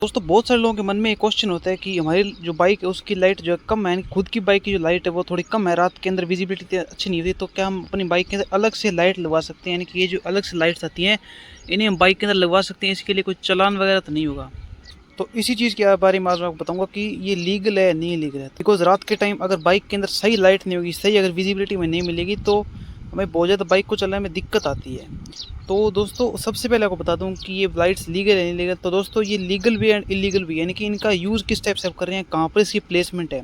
दोस्तों बहुत सारे लोगों के मन में एक क्वेश्चन होता है कि हमारी जो बाइक है उसकी लाइट जो है कम है, यानी खुद की बाइक की जो लाइट है वो थोड़ी कम है, रात के अंदर विजिबिलिटी इतनी अच्छी नहीं होती, तो क्या हम अपनी बाइक के अंदर अलग से लाइट लगवा सकते हैं? यानी कि ये जो अलग से लाइट्स आती हैं इन्हें हम बाइक के अंदर लगवा सकते हैं, इसके लिए कोई चालान वगैरह तो नहीं होगा? तो इसी चीज़ के बारे में आज मैं आपको बताऊंगा कि ये लीगल है नहीं लीगल है। बिकॉज रात के टाइम अगर बाइक के अंदर सही लाइट नहीं होगी, सही अगर विजिबिलिटी में नहीं मिलेगी, तो हमें बहुत ज़्यादा बाइक को चलाने में दिक्कत आती है। तो दोस्तों सबसे पहले आपको बता दूं कि ये लाइट्स लीगल है नहीं लीगल। तो दोस्तों ये लीगल भी है एंड इलीगल भी है, यानी कि इनका यूज़ किस टाइप से आप कर रहे हैं, कहाँ पर इसकी प्लेसमेंट है।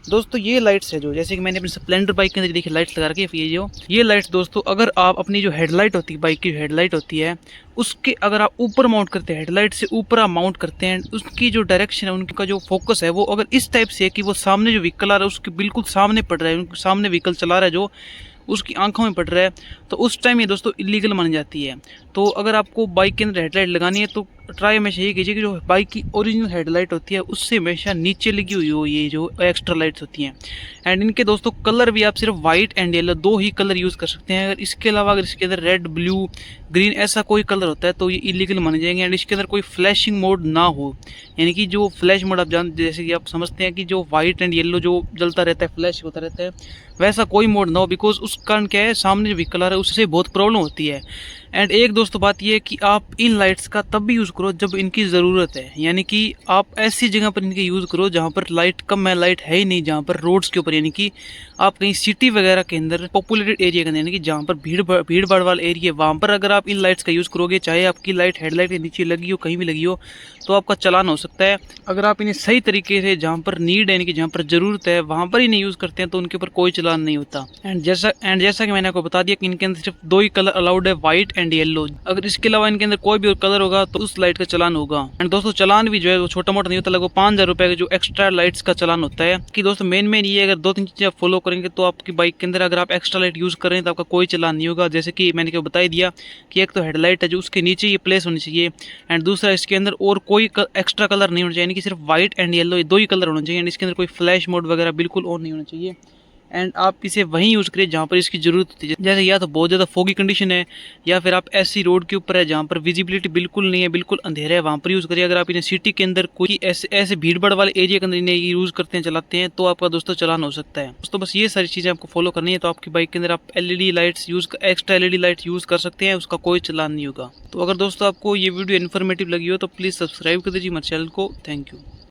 दोस्तों ये लाइट्स है जो, जैसे कि मैंने अपनी स्प्लेंडर बाइक के अंदर देखिए लाइट्स लगा रखी है, ये लाइट्स दोस्तों, अगर आप अपनी जो हेडलाइट होती है, बाइक की जो हेडलाइट होती है, उसके अगर आप ऊपर माउंट करते हैं, हेडलाइट से ऊपर आप माउंट करते हैं, उसकी जो डायरेक्शन है, उनका जो फोकस है वो अगर इस टाइप से है कि वो सामने जो व्हीकल आ रहा है उसके बिल्कुल सामने पड़ रहा है, उनके सामने व्हीकल चला रहा है जो उसकी आंखों में पड़ रहा है, तो उस टाइम ये दोस्तों इलीगल मानी जाती है। तो अगर आपको बाइक के अंदर हेडलाइट लगानी है तो ट्राई हमेशा ये कीजिए कि जो बाइक की ओरिजिनल हेडलाइट होती है उससे हमेशा नीचे लगी हुई हो ये जो एक्स्ट्रा लाइट्स होती हैं। एंड इनके दोस्तों कलर भी आप सिर्फ वाइट एंड येलो दो ही कलर यूज़ कर सकते हैं। अगर इसके अलावा अगर इसके अंदर रेड, ब्लू, ग्रीन ऐसा कोई कलर होता है तो ये इलीगल माने जाएंगे। एंड इसके अंदर कोई फ्लैशिंग मोड ना हो, यानी कि जो फ्लैश मोड आप जानते, जैसे कि आप समझते हैं कि जो वाइट एंड येलो जो जलता रहता है, फ्लैश होता रहता है, वैसा कोई मोड ना हो। बिकॉज उस कारण क्या है, सामने जो व्हीकल आ रहा है उससे बहुत प्रॉब्लम होती है। एंड एक दोस्तों बात यह है कि आप इन लाइट्स का तब भी यूज़ करो जब इनकी ज़रूरत है, यानी कि आप ऐसी जगह पर इनके यूज़ करो जहाँ पर लाइट कम है, लाइट है ही नहीं, जहाँ पर रोड्स के ऊपर, यानी कि आप कहीं सिटी वगैरह के अंदर पॉपुलेटेड एरिया के अंदर, यानी कि जहाँ पर भीड़ भाड़ वाला एरिया, वहाँ पर अगर आप इन लाइट्स का यूज़ करोगे, चाहे आपकी लाइट हेडलाइट के नीचे लगी हो, कहीं भी लगी हो, तो आपका चालान हो सकता है। अगर आप इन्हें सही तरीके से, जहाँ पर नीड है, यानी कि जहाँ पर ज़रूरत है, वहाँ पर ही नहीं यूज़ करते हैं, तो उनके ऊपर कोई चालान नहीं होता। एंड जैसा कि मैंने आपको बता दिया कि इनके अंदर सिर्फ दो ही कलर अलाउड है, व्हाइट एंड येलो। अगर इसके अलावा इनके अंदर कोई भी और कलर होगा तो उस लाइट का चालान होगा। एंड दोस्तों चालान भी जो है वो छोटा मोटा नहीं होता, लगभग 5,000 रुपए का जो एक्स्ट्रा लाइट्स का चालान होता है। कि दोस्तों मेन ये अगर दो तीन चीजें आप फॉलो करेंगे तो आपकी बाइक के अंदर अगर आप एक्स्ट्रा लाइट यूज कर रहे हैं तो आपका कोई चालान नहीं होगा। जैसे कि मैंने क्या बता ही दिया कि एक तो हेडलाइट है जो उसके नीचे ये प्लेस होनी चाहिए, एंड दूसरा इसके अंदर और कोई एक्स्ट्रा कलर नहीं होना चाहिए, यानी कि सिर्फ व्हाइट एंड येलो ये दो ही कलर होना चाहिए। एंड इसके अंदर कोई फ्लैश मोड वगैरह बिल्कुल ऑन नहीं होना चाहिए। एंड आप इसे वहीं यूज़ करिए जहाँ पर इसकी ज़रूरत होती है, जैसे या तो बहुत ज़्यादा फोगी कंडीशन है, या फिर आप ऐसी रोड के ऊपर है जहाँ पर विजिबिलिटी बिल्कुल नहीं है, बिल्कुल अंधेरा है, वहाँ पर यूज़ करिए। अगर आप इन्हें सिटी के अंदर कोई ऐसे भीड़ भाड़ वाले एरिया के अंदर इन्हें यूज़ करते हैं, चलाते हैं, तो आपका दोस्तों चालान हो सकता है। दोस्तों बस ये सारी चीज़ें आपको फॉलो करनी है, तो आपकी बाइक के अंदर आप LED lights extra LED light use कर सकते हैं, उसका कोई चालान नहीं होगा। तो अगर दोस्तों आपको ये वीडियो इन्फॉर्मेटिव लगी हो तो प्लीज़ सब्सक्राइब कर दीजिए हमारे चैनल को। Thank you.